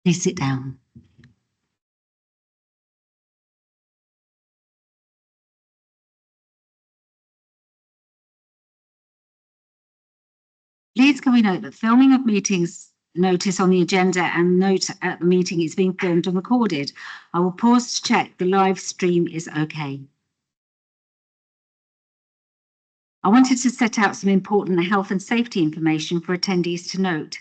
Please sit down. Please can we note that filming of meetings notice on the agenda and note at the meeting is being filmed and recorded. I will pause to check the live stream is okay. I wanted to set out some important health and safety information for attendees to note.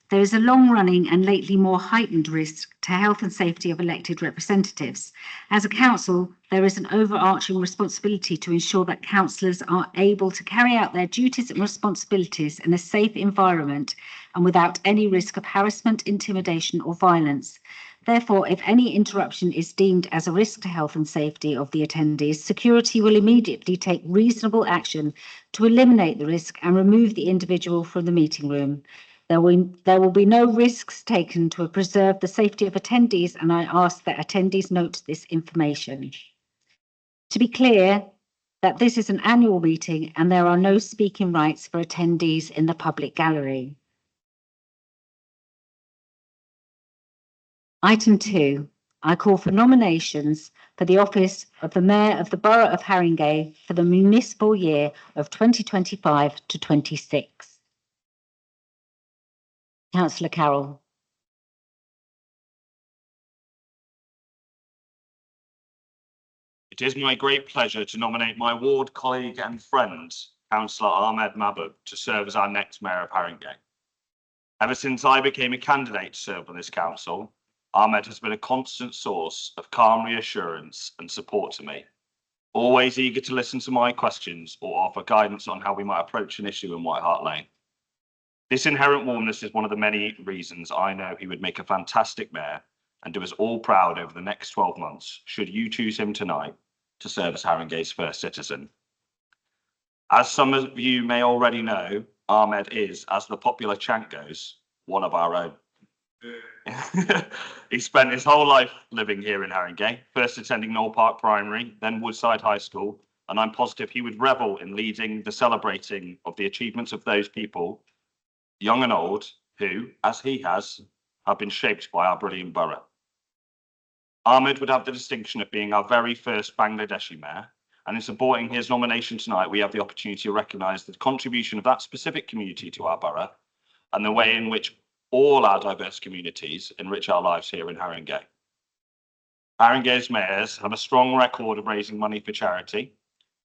There is a long-running and lately more heightened risk to health and safety of elected representatives. As a council, there is an overarching responsibility to ensure that councillors are able to carry out their duties and responsibilities in a safe environment and without any risk of harassment, intimidation or violence. Therefore, if any interruption is deemed as a risk to health and safety of the attendees, security will immediately take reasonable action to eliminate the risk and remove the individual from the meeting room. There will be no risks taken to preserve the safety of attendees, and I ask that attendees note this information. To be clear, that this is an annual meeting and there are no speaking rights for attendees in the public gallery. Item 2, I call for nominations for the office of the Mayor of the Borough of Haringey for the municipal year of 2025 to 26. Councillor Carroll. It is my great pleasure to nominate my ward colleague and friend, Councillor Ahmed Mahbub, to serve as our next Mayor of Haringey. Ever since I became a candidate to serve on this council, Ahmed has been a constant source of calm reassurance and support to me, always eager to listen to my questions or offer guidance on how we might approach an issue in White Hart Lane. This inherent warmness is one of the many reasons I know he would make a fantastic mayor and do us all proud over the next 12 months, should you choose him tonight to serve as Haringey's first citizen. As some of you may already know, Ahmed is, as the popular chant goes, one of our own. He spent his whole life living here in Haringey, first attending Knoll Park Primary, then Woodside High School, and I'm positive he would revel in leading the celebrating of the achievements of those people, young and old, who, as he has, have been shaped by our brilliant borough. Ahmed would have the distinction of being our very first Bangladeshi mayor, and in supporting his nomination tonight, we have the opportunity to recognise the contribution of that specific community to our borough and the way in which all our diverse communities enrich our lives here in Haringey. Haringey's mayors have a strong record of raising money for charity,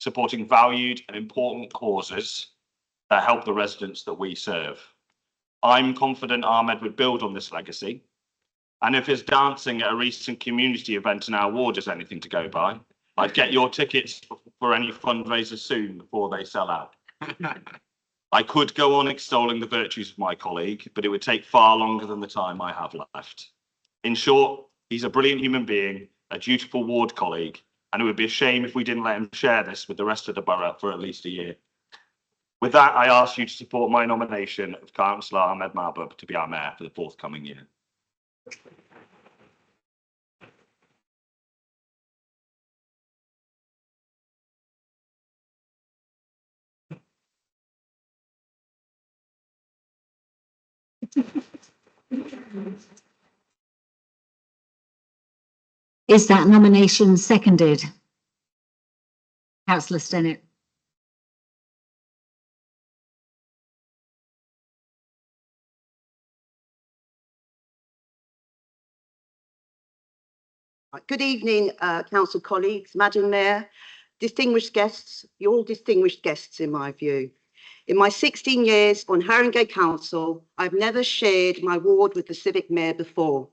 supporting valued and important causes that help the residents that we serve. I'm confident Ahmed would build on this legacy, and if his dancing at a recent community event in our ward is anything to go by, I'd get your tickets for any fundraisers soon before they sell out. I could go on extolling the virtues of my colleague, but it would take far longer than the time I have left. In short, he's a brilliant human being, a dutiful ward colleague, and it would be a shame if we didn't let him share this with the rest of the borough for at least a year. With that, I ask you to support my nomination of Councillor Ahmed Mahbub to be our mayor for the forthcoming year. Is that nomination seconded? Councillor Stennett. Good evening, council colleagues, Madam Mayor, distinguished guests. You're all distinguished guests in my view. In my 16 years on Haringey Council, I've never shared my ward with the Civic Mayor before.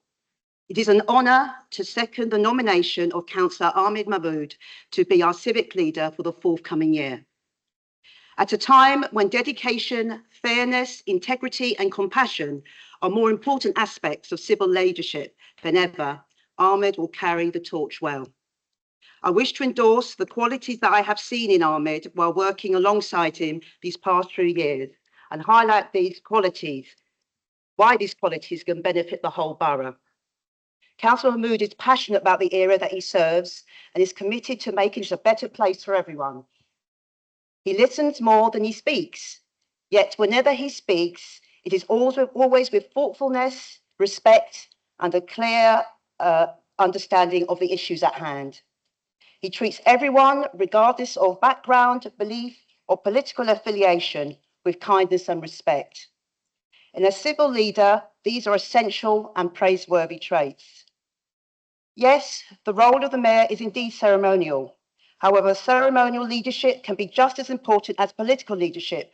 It is an honour to second the nomination of Councillor Ahmed Mahbub to be our civic leader for the forthcoming year. At a time when dedication, fairness, integrity and compassion are more important aspects of civil leadership than ever, Ahmed will carry the torch well. I wish to endorse the qualities that I have seen in Ahmed while working alongside him these past 3 years and highlight these qualities, why these qualities can benefit the whole borough. Councillor Mahbub is passionate about the area that he serves and is committed to making it a better place for everyone. He listens more than he speaks, yet whenever he speaks, it is always with thoughtfulness, respect and a clear understanding of the issues at hand. He treats everyone, regardless of background, belief, or political affiliation, with kindness and respect. In a civil leader, these are essential and praiseworthy traits. Yes, the role of the mayor is indeed ceremonial. However, ceremonial leadership can be just as important as political leadership.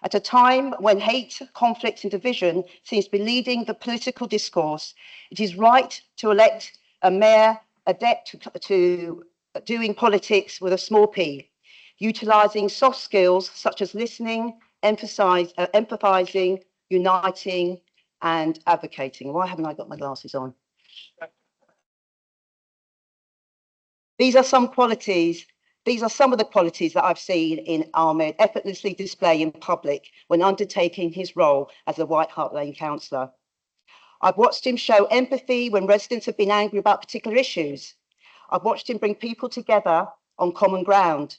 At a time when hate, conflict, and division seems to be leading the political discourse, it is right to elect a mayor adept to doing politics with a small p, utilising soft skills such as listening, empathizing, uniting, and advocating. Why haven't I got my glasses on? These are some of the qualities that I've seen in Ahmed effortlessly display in public when undertaking his role as a White Hart Lane councillor. I've watched him show empathy when residents have been angry about particular issues. I've watched him bring people together on common ground.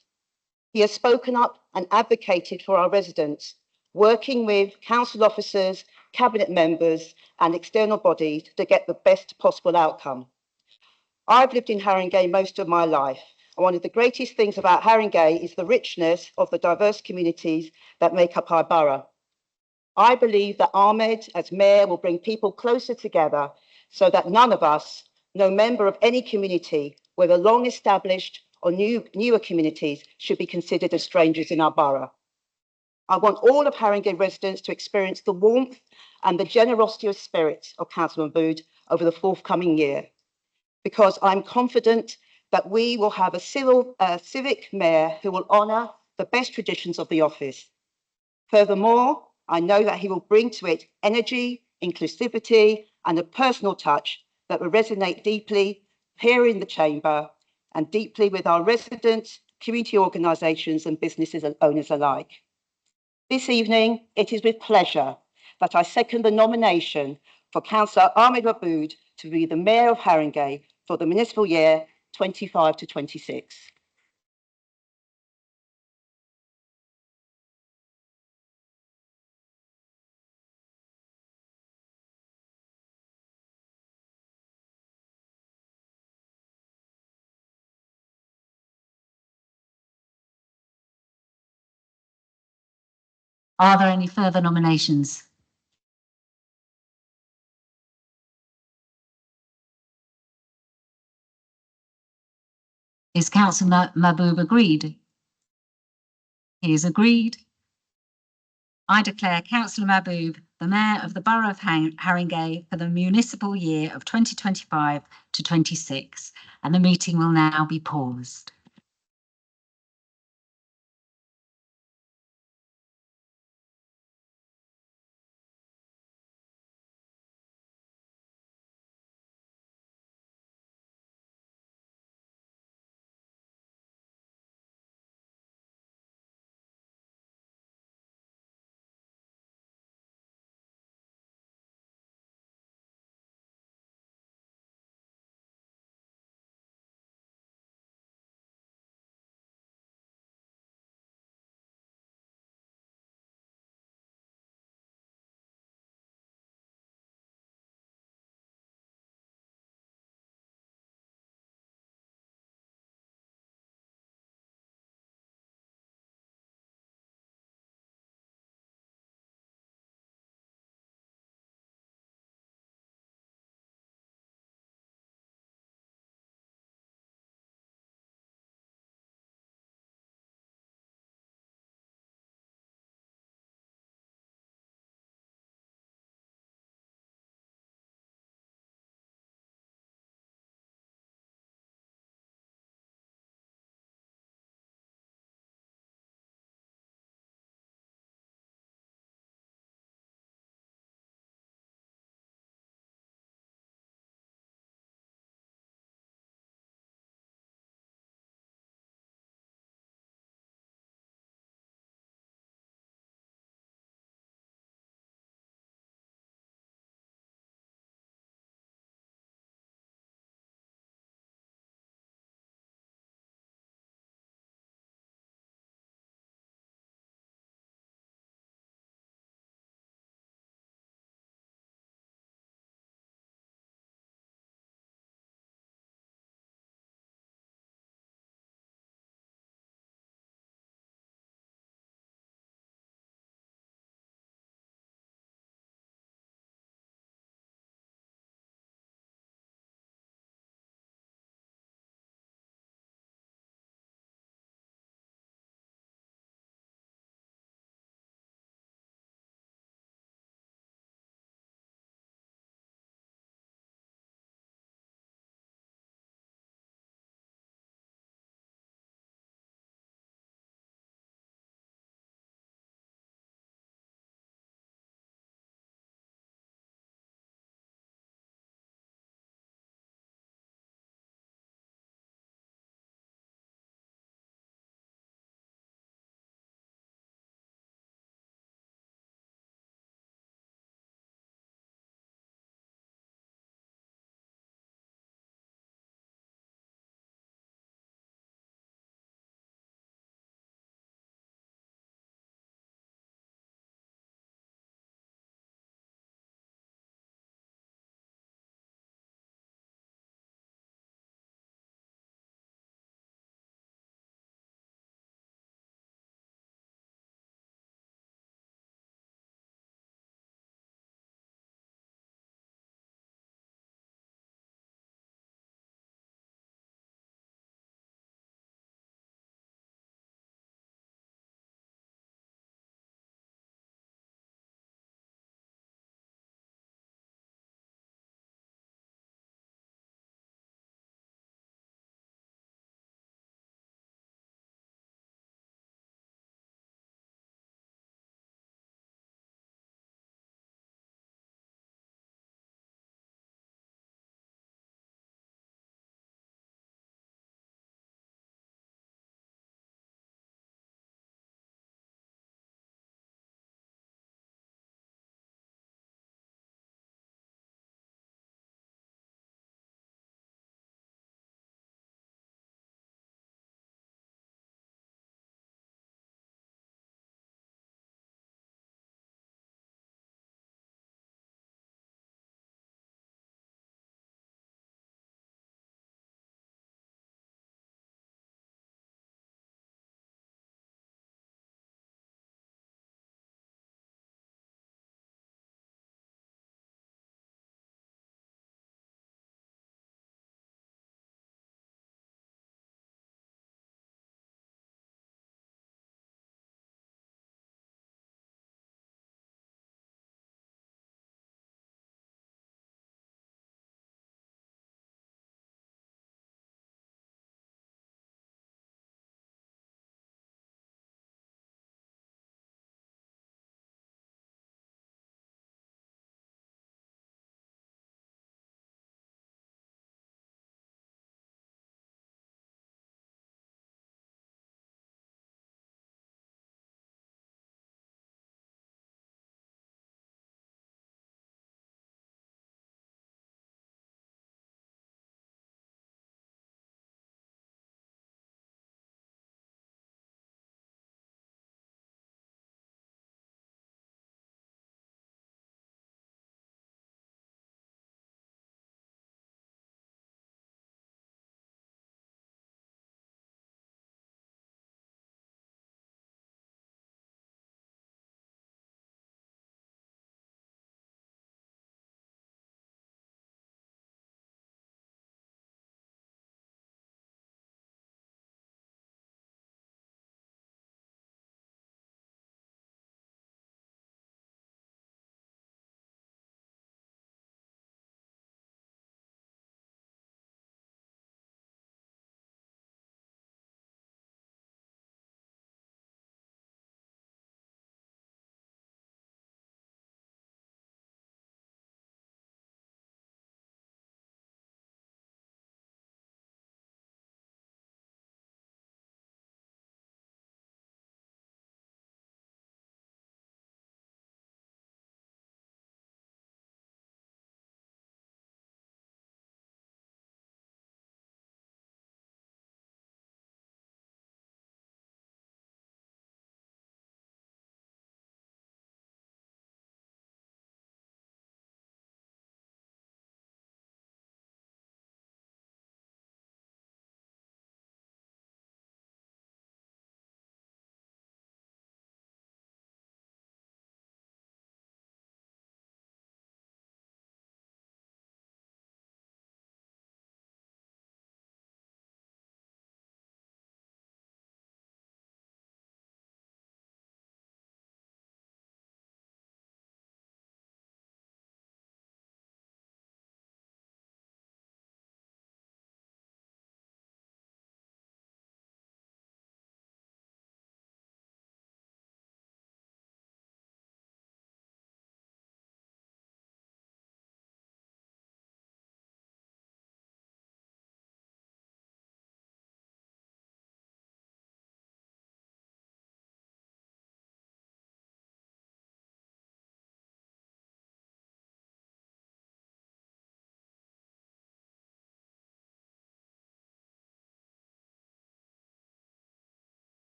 He has spoken up and advocated for our residents, working with council officers, cabinet members, and external bodies to get the best possible outcome. I've lived in Haringey most of my life, and one of the greatest things about Haringey is the richness of the diverse communities that make up our borough. I believe that Ahmed, as mayor, will bring people closer together so that none of us, no member of any community, whether long established or newer communities, should be considered as strangers in our borough. I want all of Haringey residents to experience the warmth and the generosity of spirit of Councillor Mahmood over the forthcoming year, because I'm confident that we will have a civic mayor who will honour the best traditions of the office. Furthermore, I know that he will bring to it energy, inclusivity, and a personal touch that will resonate deeply here in the chamber and deeply with our residents, community organisations, and businesses and owners alike. This evening, it is with pleasure that I second the nomination for Councillor Ahmed Mahmood to be the Mayor of Haringey for the municipal year 25 to 26. Are there any further nominations? Is Councillor Mahboob agreed? He is agreed. I declare Councillor Mahboob the Mayor of the Borough of Haringey for the municipal year of 2025 to 26, and the meeting will now be paused.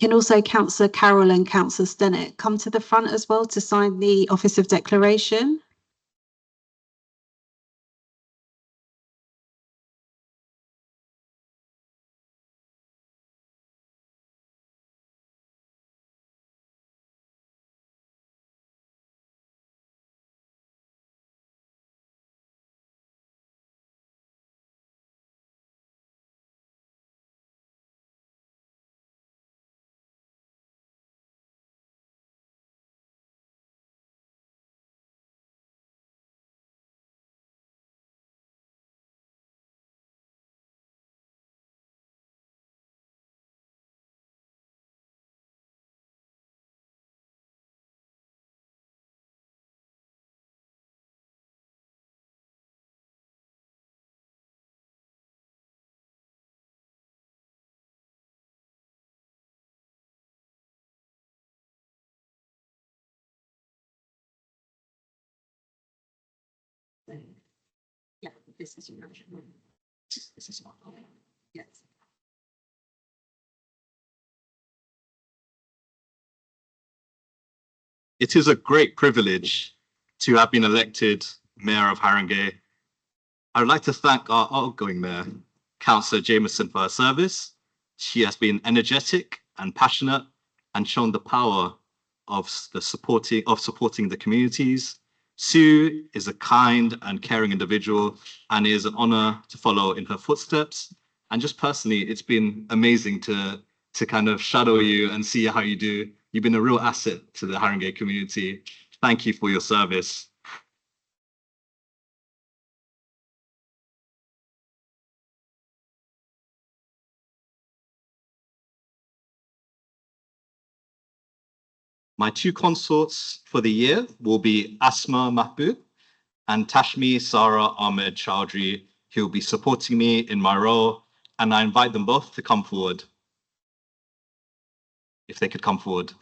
Can also Councillor Carroll and Councillor Stennett come to the front as well to sign the Office of Declaration? Yeah, this is your This is yes. It is a great privilege to have been elected Mayor of Haringey. I would like to thank our outgoing Mayor, Councillor Jameson, for her service. She has been energetic and passionate and shown the power of supporting the communities. Sue is a kind and caring individual, and it is an honor to follow in her footsteps. And just personally, it's been amazing to kind of shadow you and see how you do. You've been a real asset to the Haringey community. Thank you for your service. My two consorts for the year will be Asma Mahbub and Tashmi Sara Ahmed Chowdhury, who will be supporting me in my role, and I invite them both to come forward. If they could come forward.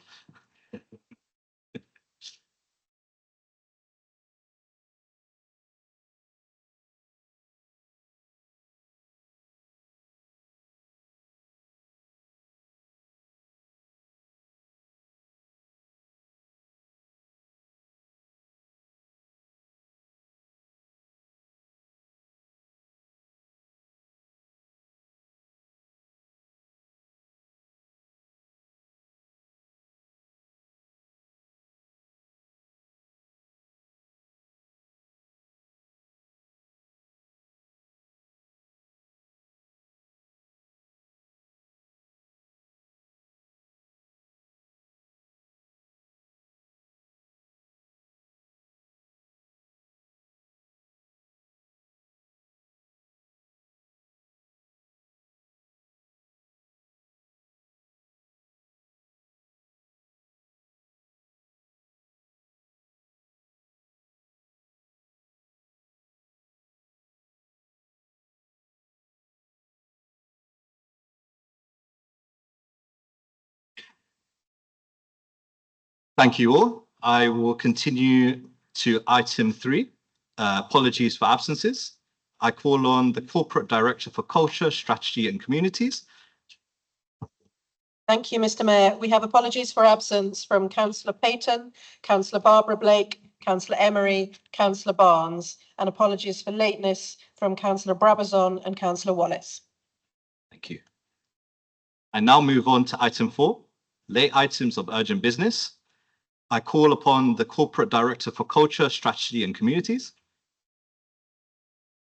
Thank you all. I will continue to item 3, apologies for absences. I call on the Corporate Director for Culture, Strategy and Communities. Thank you, Mr. Mayor. We have apologies for absence from Councillor Payton, Councillor Barbara Blake, Councillor Emery, Councillor Barnes, and apologies for lateness from Councillor Brabazon and Councillor Wallace. Thank you. I now move on to item 4, late items of urgent business. I call upon the Corporate Director for Culture, Strategy and Communities.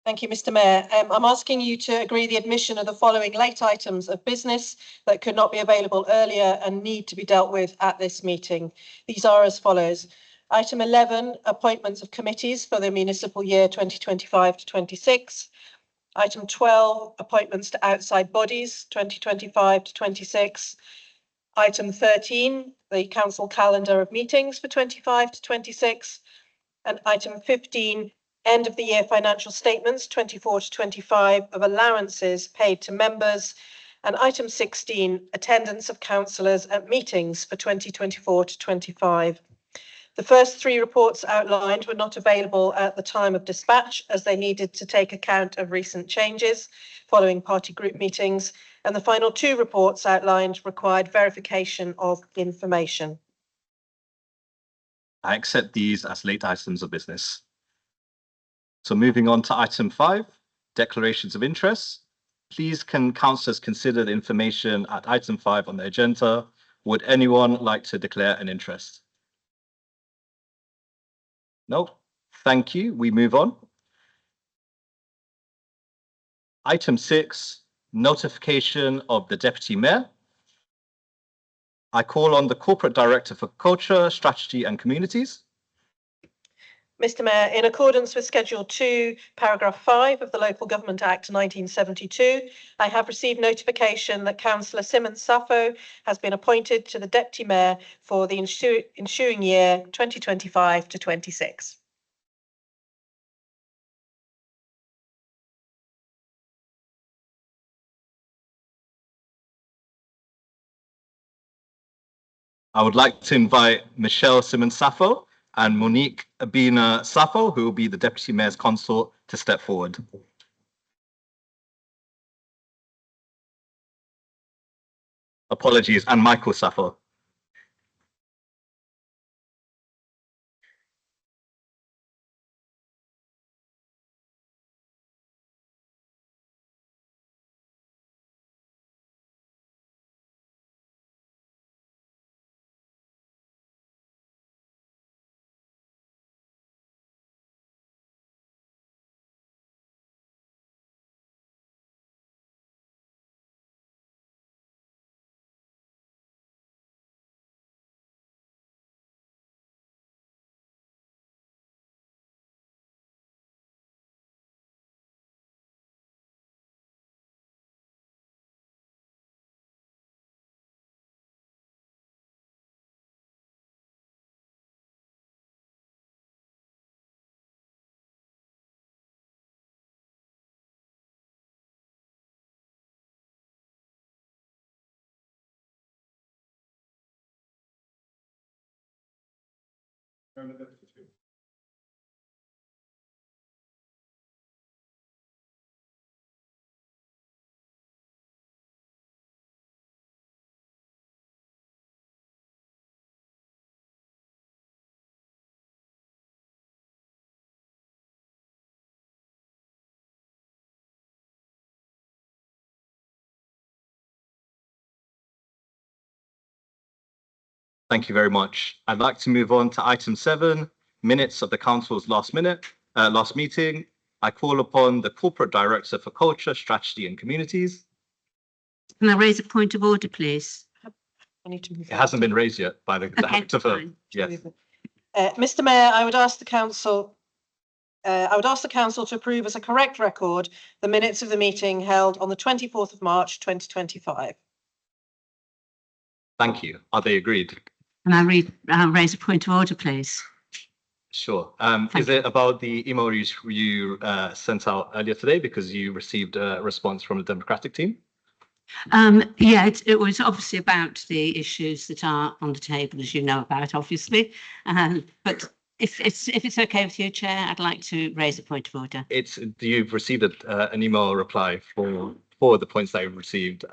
Thank you, Mr. Mayor. I'm asking you to agree the admission of the following late items of business that could not be available earlier and need to be dealt with at this meeting. These are as follows. Item 11, appointments of committees for the municipal year 2025 to 26. Item 12, appointments to outside bodies 2025 to 26. Item 13, the council calendar of meetings for 25 to 26. And item 15, end of the year financial statements 24 to 25 of allowances paid to members. And item 16, attendance of councillors at meetings for 2024 to 25. The first 3 reports outlined were not available at the time of dispatch as they needed to take account of recent changes following party group meetings. And the final two reports outlined required verification of information. I accept these as late items of business. So moving on to item 5, declarations of interest. Please can councillors consider the information at item 5 on the agenda? Would anyone like to declare an interest? No, thank you. We move on. Item 6, notification of the Deputy Mayor. I call on the Corporate Director for Culture, Strategy and Communities. Mr. Mayor, in accordance with Schedule 2, Paragraph 5 of the Local Government Act 1972, I have received notification that Councillor Simmons Sappho has been appointed to the Deputy Mayor for the ensuing year 2025 to 26. I would like to invite Michelle Simmons Sappho and Monique Abina Sappho, who will be the Deputy Mayor's consort, to step forward. Apologies, and Michael Sappho. Thank you very much. I'd like to move on to item 7, minutes of the council's last meeting. I call upon the Corporate Director for Culture, Strategy and Communities. Can I raise a point of order, please? I need to move It hasn't been raised yet by the Okay, Director for, fine. yes. Mr. Mayor, I would ask the council to approve as a correct record the minutes of the meeting held on the 24th of March 2025. Thank you. Are they agreed? Can I raise a point of order, please? Sure. Thank Is it about the email you sent out earlier today because you received a response from the Democratic team? Yeah, it was obviously about the issues that are on the table, as you know about, obviously. But if it's okay with you, Chair, I'd like to raise a point of order. You've received an email reply for the points that you've received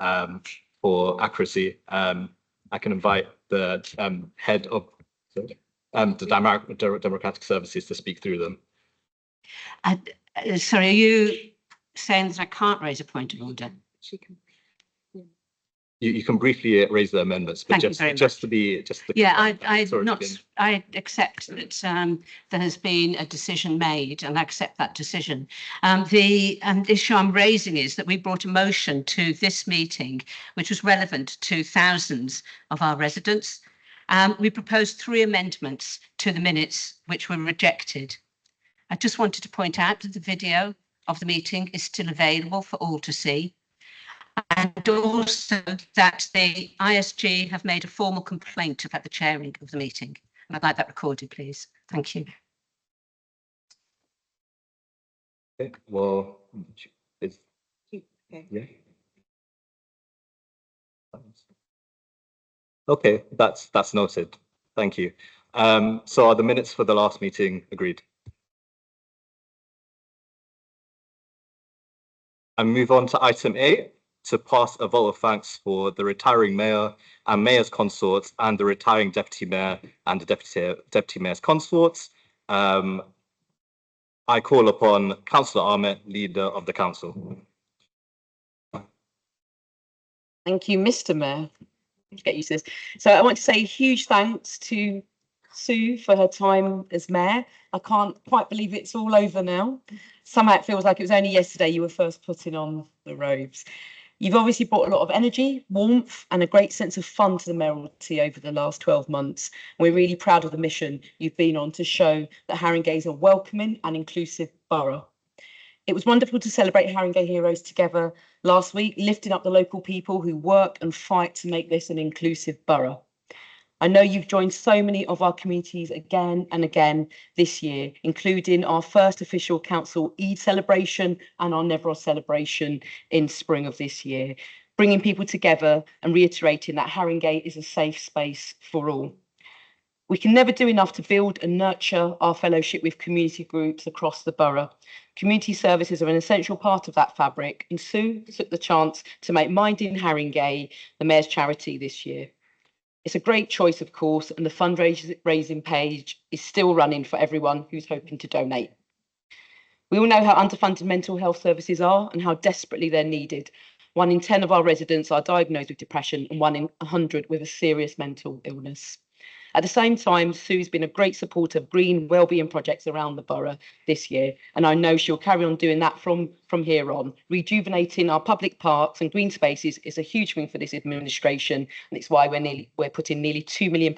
for accuracy. I can invite the head of the Democratic Services to speak through them. Sorry, are you saying that I can't raise a point of order? You can briefly raise the amendments, but Thank you very just much. to be Yeah, sorry, I accept that there has been a decision made, and I accept that decision. The issue I'm raising is that we brought a motion to this meeting, which was relevant to thousands of our residents. We proposed 3 amendments to the minutes, which were rejected. I just wanted to point out that the video of the meeting is still available for all to see. And also that the ISG have made a formal complaint about the chairing of the meeting. And I'd like that recorded, please. Thank you. Okay, well, it's, yeah. Okay, that's noted. Thank you. So are the minutes for the last meeting agreed? And move on to item 8, to pass a vote of thanks for the retiring mayor and mayor's consorts and the retiring deputy mayor and the deputy mayor's consorts. I call upon Councillor Ahmed, leader of the council. Thank you, Mr. Mayor. Get used to this. So I want to say huge thanks to Sue for her time as mayor. I can't quite believe it's all over now. Somehow it feels like it was only yesterday you were first putting on the robes. You've obviously brought a lot of energy, warmth, and a great sense of fun to the mayoralty over the last 12 months. We're really proud of the mission you've been on to show that Haringey is a welcoming and inclusive borough. It was wonderful to celebrate Haringey heroes together last week, lifting up the local people who work and fight to make this an inclusive borough. I know you've joined so many of our communities again and again this year, including our first official council Eid celebration and our Nevros celebration in spring of this year, bringing people together and reiterating that Haringey is a safe space for all. We can never do enough to build and nurture our fellowship with community groups across the borough. Community services are an essential part of that fabric, and Sue took the chance to make Minding Haringey the Mayor's charity this year. It's a great choice, of course, and the fundraising page is still running for everyone who's hoping to donate. We all know how underfunded mental health services are and how desperately they're needed. 1 in 10 of our residents are diagnosed with depression and 1 in 100 with a serious mental illness. At the same time, Sue's been a great supporter of green wellbeing projects around the borough this year, and I know she'll carry on doing that from here on. Rejuvenating our public parks and green spaces is a huge thing for this administration, and it's why we're putting nearly £2 million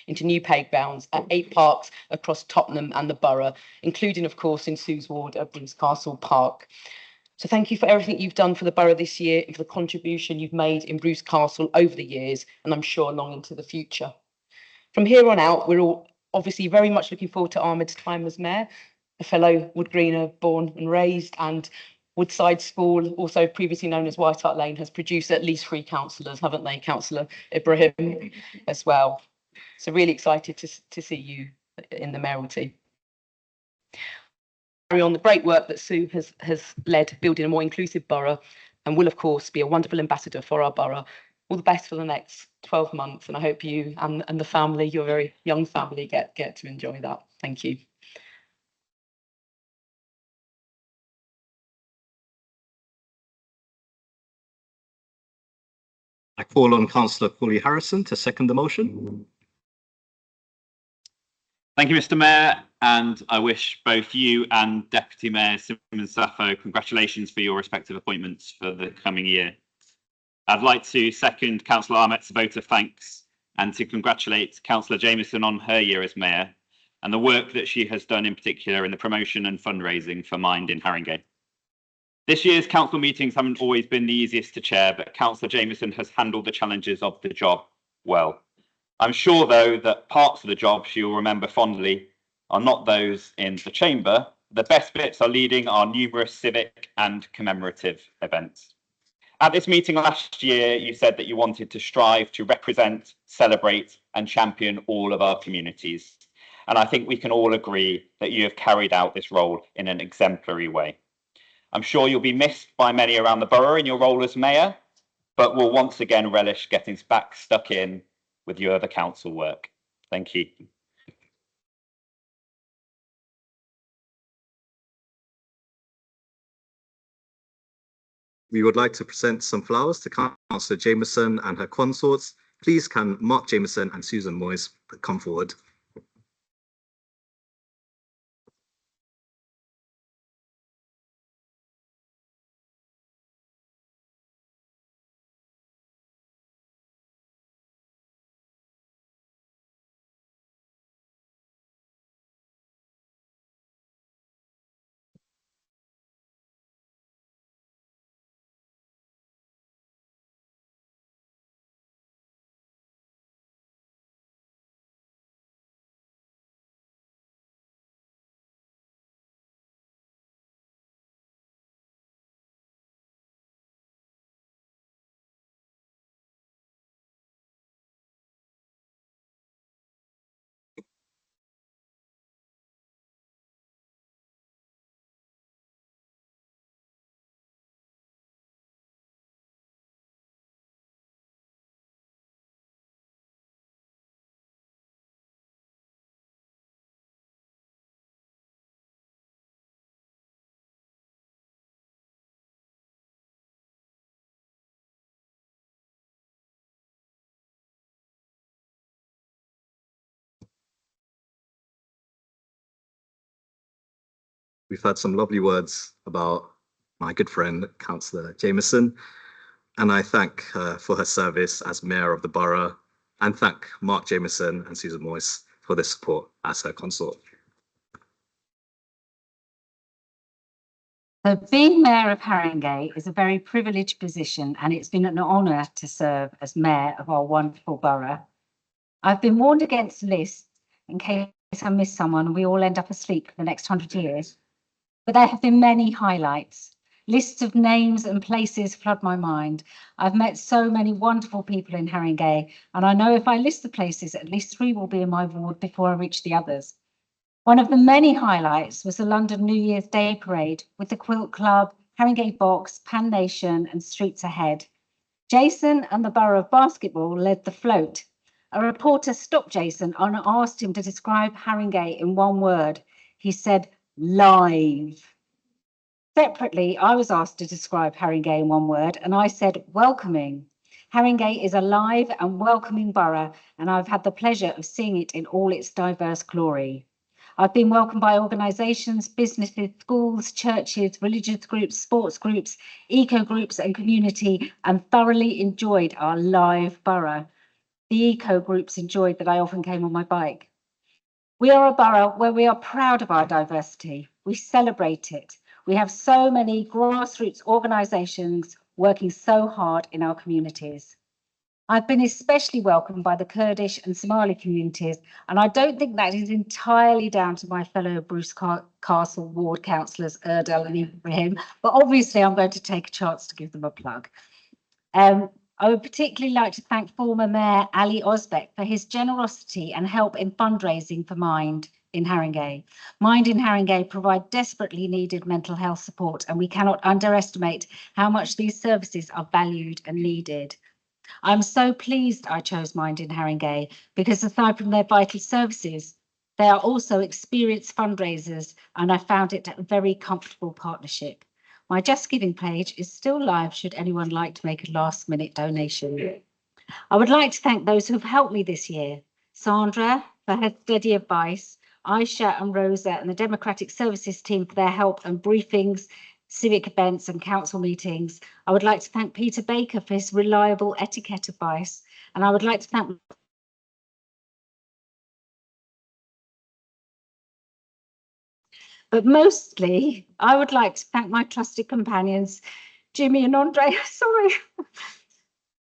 into new playgrounds at 8 parks across Tottenham and the borough, including, of course, in Sue's ward at Bruce Castle Park. So thank you for everything you've done for the borough this year and for the contribution you've made in Bruce Castle over the years, and I'm sure long into the future. From here on out, we're all obviously very much looking forward to Ahmed's time as mayor, a fellow Wood Greener born and raised, and Woodside School, also previously known as White Hart Lane, has produced at least 3 councillors, haven't they, Councillor Ibrahim, as well. So really excited to see you in the mayoralty. Carry on the great work that Sue has led building a more inclusive borough, and will, of course, be a wonderful ambassador for our borough. All the best for the next 12 months, and I hope you and the family, your very young family, get to enjoy that. Thank you. I call on Councillor Foley Harrison to second the motion. Thank you, Mr. Mayor, and I wish both you and Deputy Mayor Simon Sappho congratulations for your respective appointments for the coming year. I'd like to second Councillor Ahmed's vote of thanks and to congratulate Councillor Jamieson on her year as mayor and the work that she has done in particular in the promotion and fundraising for Minding Haringey. This year's council meetings haven't always been the easiest to chair, but Councillor Jamieson has handled the challenges of the job well. I'm sure, though, that parts of the job she will remember fondly are not those in the chamber. The best bits are leading our numerous civic and commemorative events. At this meeting last year, you said that you wanted to strive to represent, celebrate, and champion all of our communities. And I think we can all agree that you have carried out this role in an exemplary way. I'm sure you'll be missed by many around the borough in your role as mayor, but will once again relish getting back stuck in with your other council work. Thank you. We would like to present some flowers to Councillor Jamieson and her consorts. Please can Mark Jamieson and Susan Moyes come forward. we've heard some lovely words about my good friend, Councillor Jameson, and I thank her for her service as Mayor of the Borough, and thank Mark Jameson and Susan Moyes for their support as her consort. So being Mayor of Haringey is a very privileged position, and it's been an honour to serve as Mayor of our wonderful borough. I've been warned against lists in case I miss someone and we all end up asleep for the next 100 years. But there have been many highlights. Lists of names and places flood my mind. I've met so many wonderful people in Haringey, and I know if I list the places, at least 3 will be in my ward before I reach the others. One of the many highlights was the London New Year's Day Parade with the Quilt Club, Haringey Box, Pan Nation and Streets Ahead. Jason and the Borough of Basketball led the float. A reporter stopped Jason and asked him to describe Haringey in one word. He said, live. Separately, I was asked to describe Haringey in one word, and I said, welcoming. Haringey is a live and welcoming borough, and I've had the pleasure of seeing it in all its diverse glory. I've been welcomed by organisations, businesses, schools, churches, religious groups, sports groups, eco groups and community, and thoroughly enjoyed our live borough. The eco groups enjoyed that I often came on my bike. We are a borough where we are proud of our diversity. We celebrate it. We have so many grassroots organisations working so hard in our communities. I've been especially welcomed by the Kurdish and Somali communities, and I don't think that is entirely down to my fellow Bruce Castle ward councillors, Erdal and Ibrahim, but obviously I'm going to take a chance to give them a plug. I would particularly like to thank former Mayor Ali Osbeck for his generosity and help in fundraising for Mind in Haringey. Mind in Haringey provide desperately needed mental health support, and we cannot underestimate how much these services are valued and needed. I'm so pleased I chose Mind in Haringey because aside from their vital services, they are also experienced fundraisers, and I found it a very comfortable partnership. My Just Giving page is still live should anyone like to make a last-minute donation. I would like to thank those who have helped me this year. Sandra for her steady advice, Aisha and Rosa and the Democratic Services team for their help and briefings, civic events and council meetings. I would like to thank Peter Baker for his reliable etiquette advice, and I would like to thank But mostly, I would like to thank my trusted companions, Jimmy and Andre, sorry.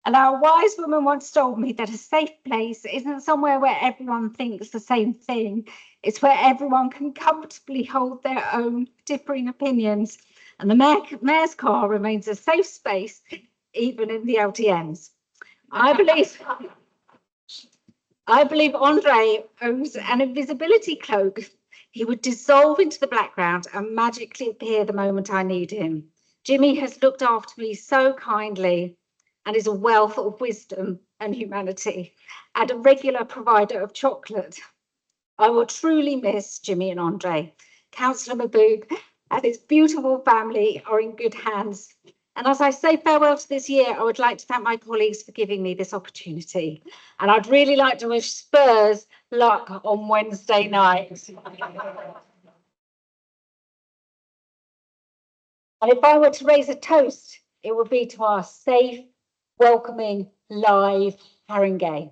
And our wise woman once told me that a safe place isn't somewhere where everyone thinks the same thing. It's where everyone can comfortably hold their own differing opinions. And the mayor's car remains a safe space, even in the LTNs. I believe Andre owns an invisibility cloak. He would dissolve into the background and magically appear the moment I need him. Jimmy has looked after me so kindly and is a wealth of wisdom and humanity, and a regular provider of chocolate. I will truly miss Jimmy and Andre. Councillor Mahboub and his beautiful family are in good hands. And as I say farewell to this year, I would like to thank my colleagues for giving me this opportunity. And I'd really like to wish Spurs luck on Wednesday night. And if I were to raise a toast, it would be to our safe, welcoming, live Haringey.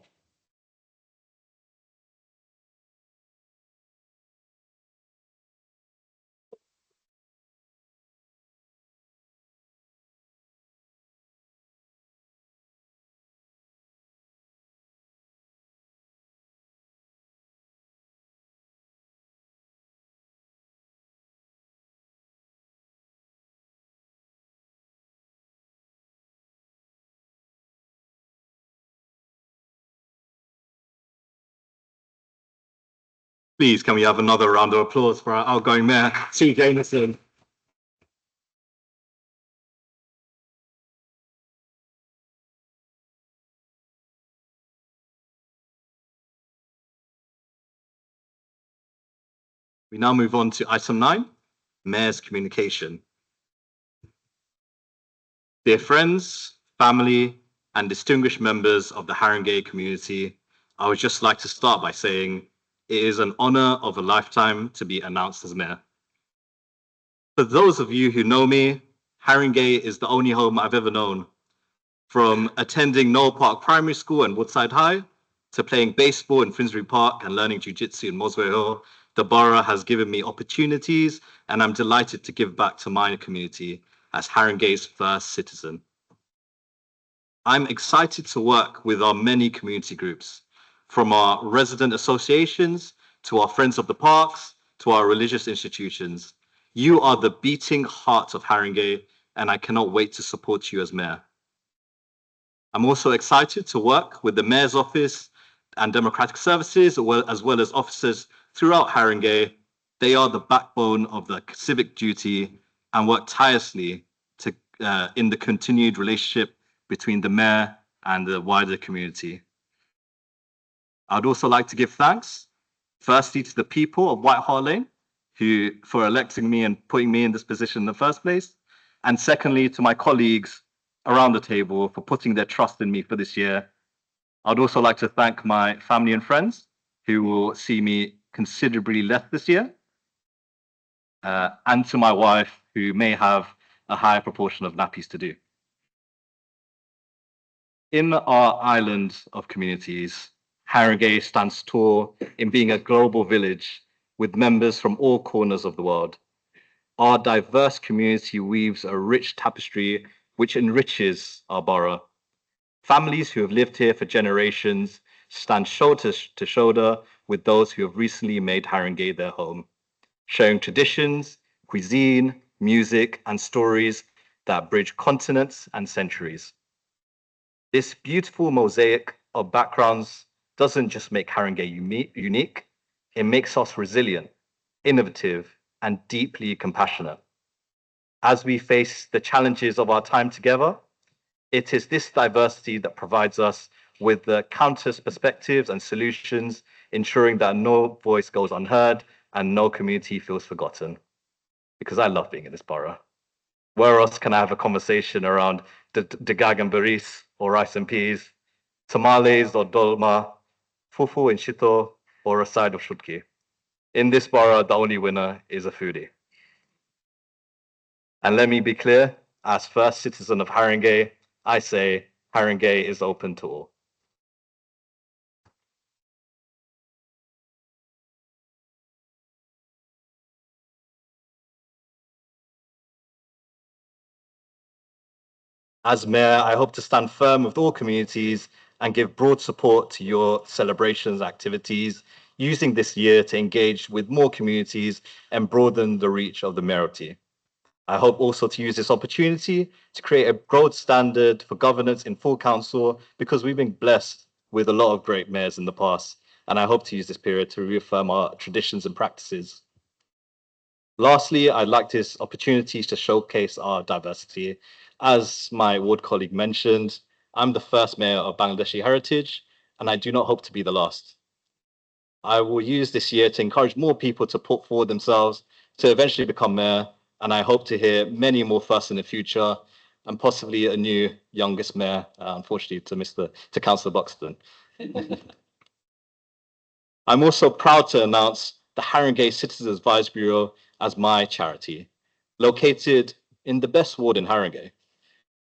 Please, can we have another round of applause for our outgoing Mayor, Sue Jameson? We now move on to item 9, Mayor's communication. Dear friends, family, and distinguished members of the Haringey community, I would just like to start by saying it is an honour of a lifetime to be announced as Mayor. For those of you who know me, Haringey is the only home I've ever known. From attending Knoll Park Primary School and Woodside High to playing baseball in Finsbury Park and learning jiu-jitsu in Mosway Hill, the borough has given me opportunities, and I'm delighted to give back to my community as Haringey's first citizen. I'm excited to work with our many community groups, from our resident associations to our Friends of the Parks to our religious institutions. You are the beating heart of Haringey, and I cannot wait to support you as mayor. I'm also excited to work with the Mayor's Office and Democratic Services, as well as officers throughout Haringey. They are the backbone of the civic duty and work tirelessly in the continued relationship between the Mayor and the wider community. I'd also like to give thanks, firstly, to the people of White Hart Lane for electing me and putting me in this position in the first place, and secondly, to my colleagues around the table for putting their trust in me for this year. I'd also like to thank my family and friends who will see me considerably less this year, and to my wife who may have a higher proportion of nappies to do. In our island of communities, Haringey stands tall in being a global village with members from all corners of the world. Our diverse community weaves a rich tapestry which enriches our borough. Families who have lived here for generations stand shoulder to shoulder with those who have recently made Haringey their home, sharing traditions, cuisine, music, and stories that bridge continents and centuries. This beautiful mosaic of backgrounds doesn't just make Haringey unique, it makes us resilient, innovative, and deeply compassionate. As we face the challenges of our time together, it is this diversity that provides us with the countless perspectives and solutions, ensuring that no voice goes unheard and no community feels forgotten. Because I love being in this borough. Where else can I have a conversation around dagag and baris or rice and peas, tamales or dolma, fufu and shito, or a side of shutki? In this borough, the only winner is a foodie. And let me be clear, as first citizen of Haringey, I say Haringey is open to all. As mayor, I hope to stand firm with all communities and give broad support to your celebrations activities, using this year to engage with more communities and broaden the reach of the mayoralty. I hope also to use this opportunity to create a gold standard for governance in full council, because we've been blessed with a lot of great mayors in the past, and I hope to use this period to reaffirm our traditions and practices. Lastly, I'd like this opportunity to showcase our diversity. As my ward colleague mentioned, I'm the first mayor of Bangladeshi heritage, and I do not hope to be the last. I will use this year to encourage more people to put forward themselves to eventually become mayor, and I hope to hear many more firsts in the future, and possibly a new youngest mayor, unfortunately to Councillor Buxton. I'm also proud to announce the Haringey Citizens Advice Bureau as my charity, located in the best ward in Haringey.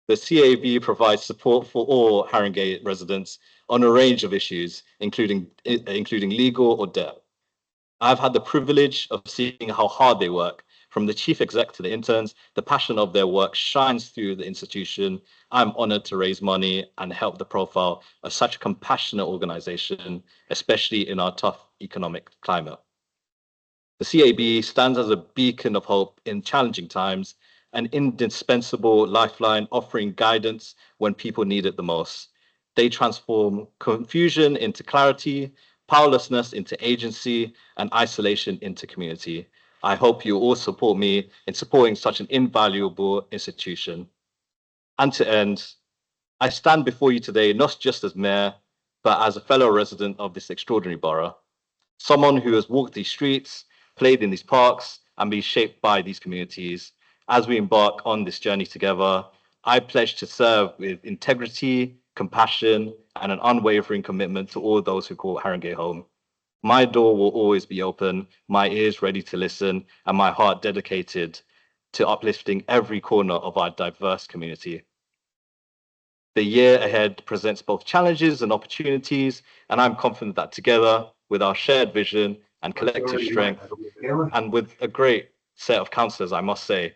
The CAB provides support for all Haringey residents on a range of issues, including legal or debt. I've had the privilege of seeing how hard they work. From the chief exec to the interns, the passion of their work shines through the institution. I'm honored to raise money and help the profile of such a compassionate organization, especially in our tough economic climate. The CAB stands as a beacon of hope in challenging times, an indispensable lifeline offering guidance when people need it the most. They transform confusion into clarity, powerlessness into agency, and isolation into community. I hope you all support me in supporting such an invaluable institution. And to end, I stand before you today not just as mayor, but as a fellow resident of this extraordinary borough, someone who has walked these streets, played in these parks, and been shaped by these communities. As we embark on this journey together, I pledge to serve with integrity, compassion, and an unwavering commitment to all those who call Haringey home. My door will always be open, my ears ready to listen, and my heart dedicated to uplifting every corner of our diverse community. The year ahead presents both challenges and opportunities, and I'm confident that together, with our shared vision and collective strength, and with a great set of councillors, I must say,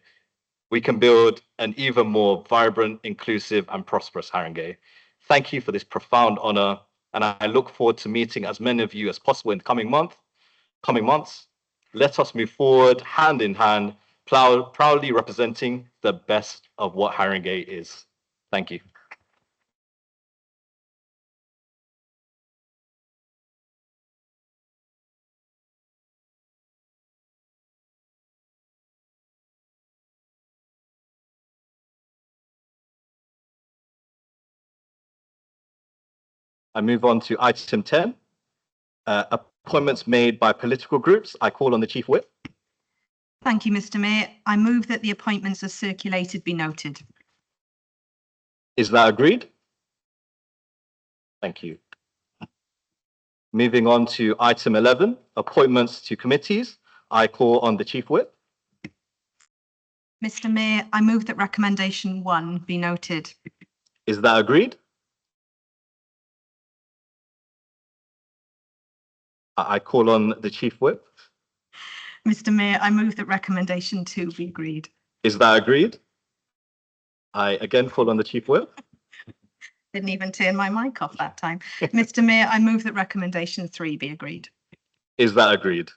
we can build an even more vibrant, inclusive, and prosperous Haringey. Thank you for this profound honour, and I look forward to meeting as many of you as possible in the coming months. Let us move forward hand in hand, proudly representing the best of what Haringey is. Thank you. I move on to item 10, appointments made by political groups. I call on the Chief Whip. Thank you, Mr. Mayor. I move that the appointments as circulated be noted. Is that agreed? Thank you. Moving on to item 11, appointments to committees. I call on the Chief Whip. Mr. Mayor, I move that recommendation 1 be noted. Is that agreed? I call on the Chief Whip. Mr. Mayor, I move that recommendation 2 be agreed. Is that agreed? I again call on the Chief Whip. Didn't even turn my mic off that time. Mr. Mayor, I move that recommendation 3 be agreed. Is that agreed?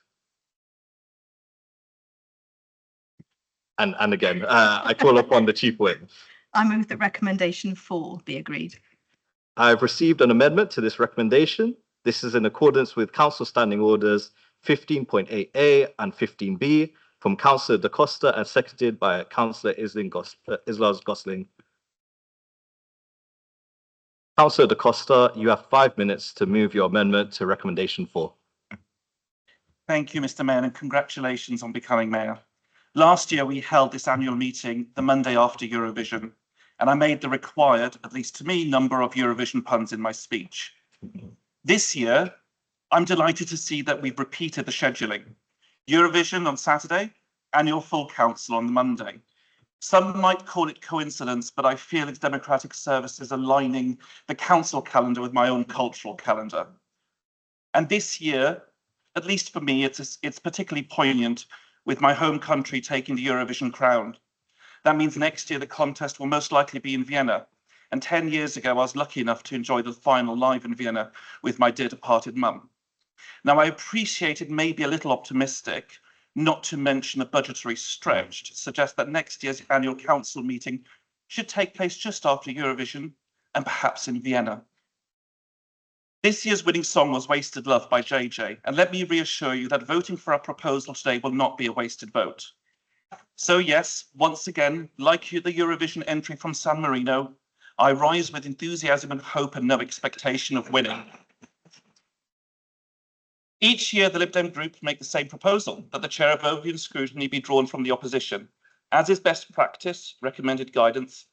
And again, I call upon the Chief Whip. I move that recommendation 4 be agreed. I've received an amendment to this recommendation. This is in accordance with Council Standing Orders 15.8A and 15B from Councillor Da Costa and seconded by Councillor Islas Gosling. Councillor Da Costa, you have 5 minutes to move your amendment to recommendation 4. Thank you, Mr. Mayor, and congratulations on becoming mayor. Last year, we held this annual meeting the Monday after Eurovision, and I made the required, at least to me, number of Eurovision puns in my speech. This year, I'm delighted to see that we've repeated the scheduling. Eurovision on Saturday, annual full council on Monday. Some might call it coincidence, but I feel it's democratic services aligning the council calendar with my own cultural calendar. And this year, at least for me, it's particularly poignant with my home country taking the Eurovision crown. That means next year the contest will most likely be in Vienna. And 10 years ago, I was lucky enough to enjoy the final live in Vienna with my dear departed mum. Now, I appreciate it may be a little optimistic, not to mention a budgetary stretch, to suggest that next year's annual council meeting should take place just after Eurovision and perhaps in Vienna. This year's winning song was Wasted Love by JJ, and let me reassure you that voting for our proposal today will not be a wasted vote. So yes, once again, like the Eurovision entry from San Marino, I rise with enthusiasm and hope and no expectation of winning. Each year, the Lib Dem group make the same proposal, that the chair of voting scrutiny be drawn from the opposition, as is best practice, recommended guidance,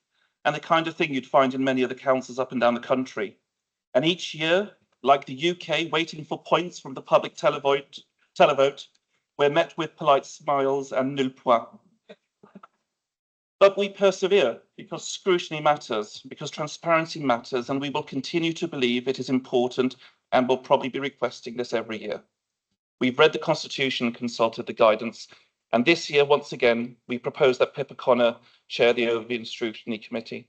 and the kind of thing you'd find in many other councils up and down the country. And each year, like the UK, waiting for points from the public televote, we're met with polite smiles and nul point. But we persevere because scrutiny matters, because transparency matters, and we will continue to believe it is important and will probably be requesting this every year. We've read the Constitution and consulted the guidance, and this year, once again, we propose that Pippa Connor chair the Overview and Scrutiny Committee.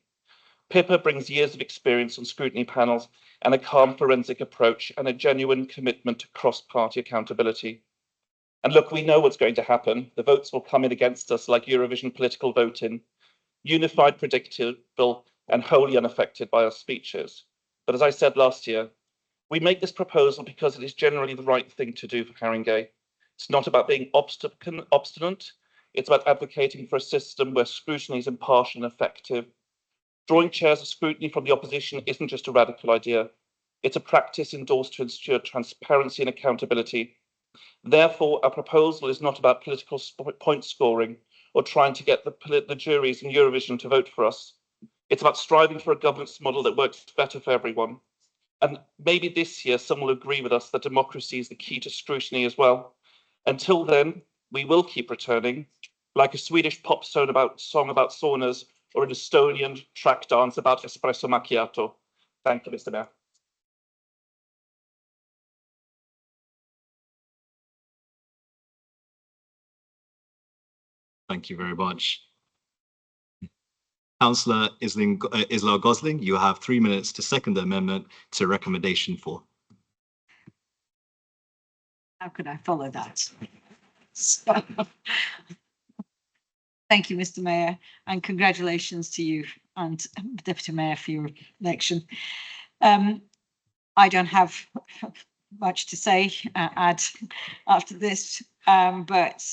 Pippa brings years of experience on scrutiny panels and a calm forensic approach and a genuine commitment to cross-party accountability. And look, we know what's going to happen. The votes will come in against us like Eurovision political voting, unified, predictable, and wholly unaffected by our speeches. But as I said last year, we make this proposal because it is generally the right thing to do for Haringey. It's not about being obstinate. It's about advocating for a system where scrutiny is impartial and effective. Drawing chairs of scrutiny from the opposition isn't just a radical idea. It's a practice endorsed to ensure transparency and accountability. Therefore, our proposal is not about political point scoring or trying to get the juries in Eurovision to vote for us. It's about striving for a governance model that works better for everyone. And maybe this year, some will agree with us that democracy is the key to scrutiny as well. Until then, we will keep returning like a Swedish pop song about saunas or an Estonian track dance about espresso macchiato. Thank you, Mr. Mayor. Thank you very much. Councillor Isla Gosling, you have 3 minutes to second the amendment to recommendation 4. How could I follow that? So, thank you, Mr. Mayor, and congratulations to you and Deputy Mayor for your election. I don't have much to say add after this, but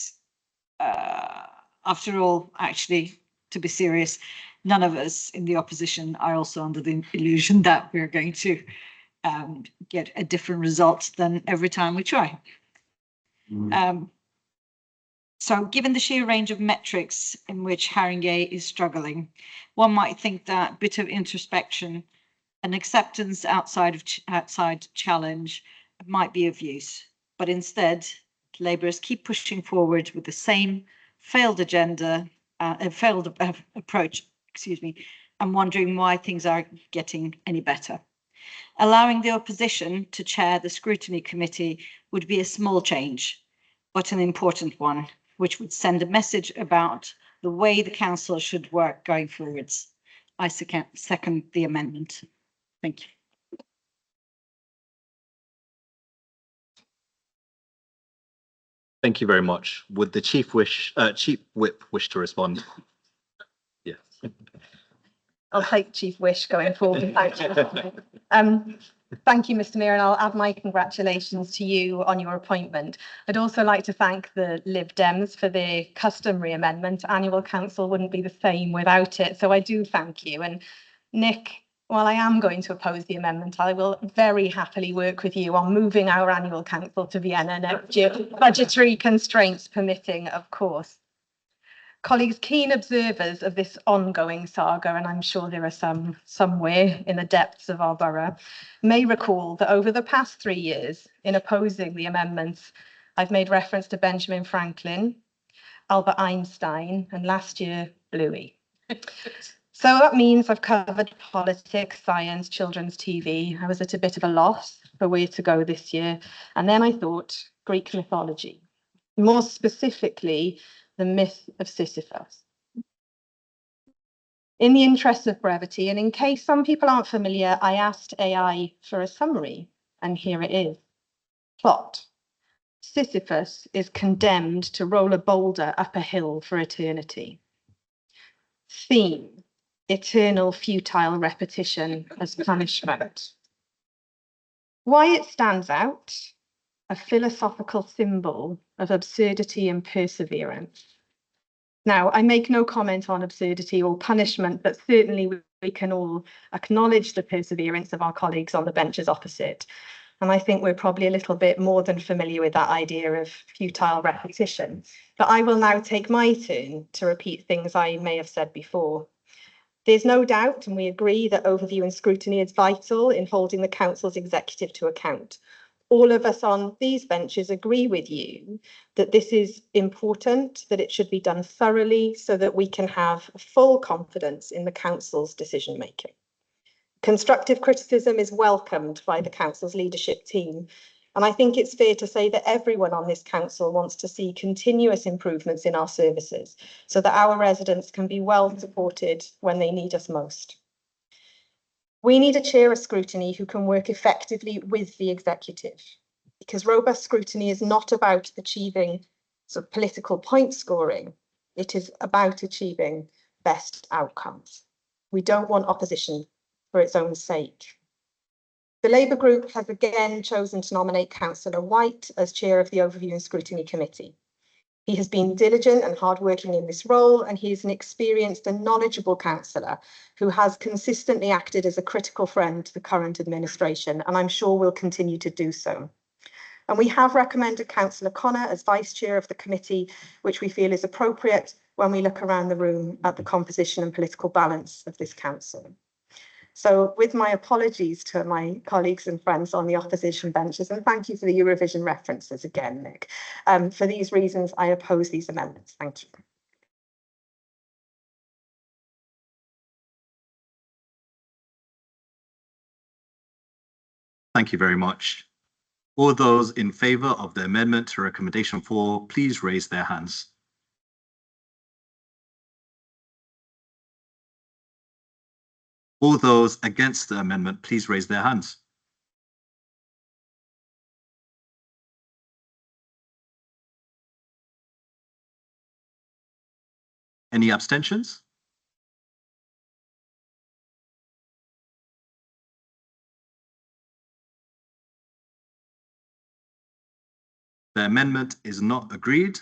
after all, actually, to be serious, none of us in the opposition are also under the illusion that we're going to get a different result than every time we try. So given the sheer range of metrics in which Haringey is struggling, one might think that a bit of introspection and acceptance outside challenge might be of use. But instead, Labourers keep pushing forward with the same failed agenda, failed approach, and wondering why things aren't getting any better. Allowing the opposition to chair the scrutiny committee would be a small change, but an important one, which would send a message about the way the council should work going forwards. I second the amendment. Thank you. Thank you very much. Would the Chief Whip wish to respond? Yeah. I'll take Chief Wish going forward. Thank you. Thank you, Mr. Mayor, and I'll add my congratulations to you on your appointment. I'd also like to thank the Lib Dems for their customary amendment. Annual Council wouldn't be the same without it, so I do thank you. And Nick, while I am going to oppose the amendment, I will very happily work with you on moving our Annual Council to Vienna next year, budgetary constraints permitting, of course. Colleagues, keen observers of this ongoing saga, and I'm sure there are some somewhere in the depths of our borough, may recall that over the past 3 years, in opposing the amendments, I've made reference to Benjamin Franklin, Albert Einstein, and last year, Bluey. So that means I've covered politics, science, children's TV. I was at a bit of a loss for where to go this year. And then I thought Greek mythology, more specifically, the myth of Sisyphus. In the interest of brevity, and in case some people aren't familiar, I asked AI for a summary, and here it is. Plot. Sisyphus is condemned to roll a boulder up a hill for eternity. Theme. Eternal futile repetition as punishment. Why it stands out? A philosophical symbol of absurdity and perseverance. Now, I make no comment on absurdity or punishment, but certainly we can all acknowledge the perseverance of our colleagues on the benches opposite. And I think we're probably a little bit more than familiar with that idea of futile repetition. But I will now take my turn to repeat things I may have said before. There's no doubt, and we agree, that overview and scrutiny is vital in holding the council's executive to account. All of us on these benches agree with you that this is important, that it should be done thoroughly so that we can have full confidence in the council's decision making. Constructive criticism is welcomed by the council's leadership team, and I think it's fair to say that everyone on this council wants to see continuous improvements in our services so that our residents can be well supported when they need us most. We need a chair of scrutiny who can work effectively with the executive, because robust scrutiny is not about achieving sort of political point scoring. It is about achieving best outcomes. We don't want opposition for its own sake. The Labour group has again chosen to nominate Councillor White as chair of the Overview and Scrutiny Committee. He has been diligent and hardworking in this role, and he is an experienced and knowledgeable councillor who has consistently acted as a critical friend to the current administration, and I'm sure will continue to do so. And we have recommended Councillor Connor as vice chair of the committee, which we feel is appropriate when we look around the room at the composition and political balance of this council. So with my apologies to my colleagues and friends on the opposition benches, and thank you for the Eurovision references again, Nick. For these reasons, I oppose these amendments. Thank you. Thank you very much. All those in favour of the amendment to recommendation 4, please raise their hands. All those against the amendment, please raise their hands. Any abstentions? The amendment is not agreed.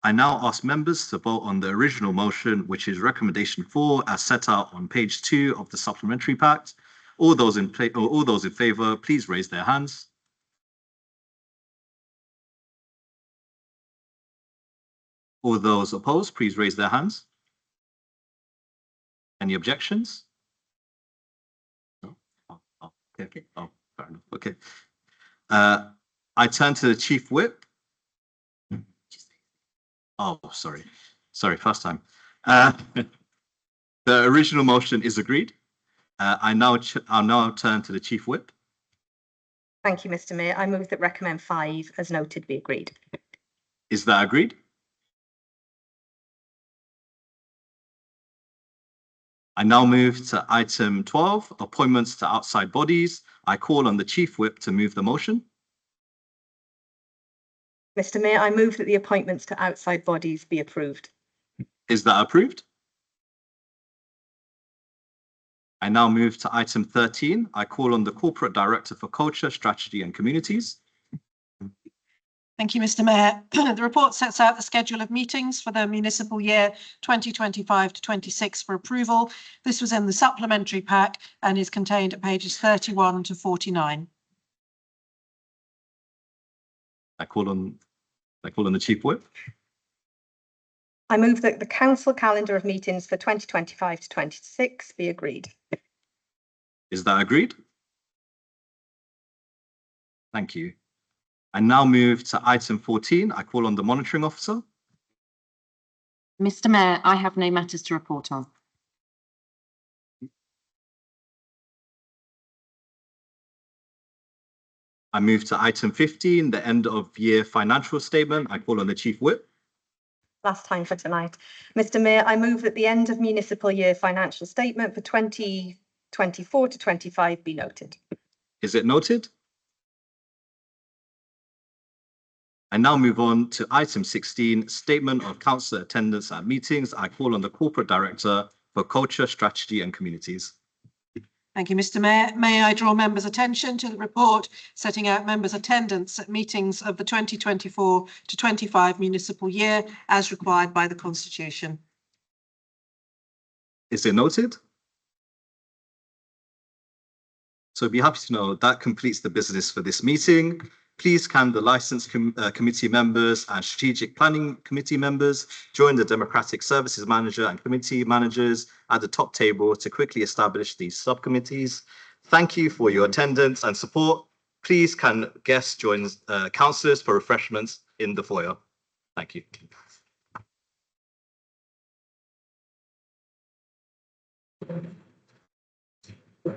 I now ask members to vote on the original motion, which is recommendation 4, as set out on page 2 of the supplementary pack. All those in favour, please raise their hands. All those opposed, please raise their hands. Any objections? No? Okay. Oh, fair enough. Okay. I turn to the Chief Whip. Oh, sorry, first time. The original motion is agreed. I'll now turn to the Chief Whip. Thank you, Mr. Mayor. I move that recommend 5 as noted be agreed. Is that agreed? I now move to item 12, appointments to outside bodies. I call on the Chief Whip to move the motion. Mr. Mayor, I move that the appointments to outside bodies be approved. Is that approved? I now move to item 13. I call on the Corporate Director for Culture, Strategy and Communities. Thank you, Mr. Mayor. The report sets out the schedule of meetings for the municipal year 2025 to 26 for approval. This was in the supplementary pack and is contained at pages 31 to 49. I call on the Chief Whip. I move that the council calendar of meetings for 2025 to 26 be agreed. Is that agreed? Thank you. I now move to item 14. I call on the Monitoring Officer. Mr. Mayor, I have no matters to report on. I move to item 15, the end of year financial statement. I call on the Chief Whip. Last time for tonight. Mr. Mayor, I move that the end of municipal year financial statement for 2024 to 25 be noted. Is it noted? I now move on to item 16, statement of councillor attendance at meetings. I call on the Corporate Director for Culture, Strategy and Communities. Thank you, Mr. Mayor. May I draw members' attention to the report setting out members' attendance at meetings of the 2024 to 25 municipal year as required by the Constitution. Is it noted? So be happy to know that completes the business for this meeting. Please can the Licensed Committee members and Strategic Planning Committee members join the Democratic Services Manager and Committee Managers at the top table to quickly establish these subcommittees. Thank you for your attendance and support. Please can guests join councillors for refreshments in the foyer. Thank you.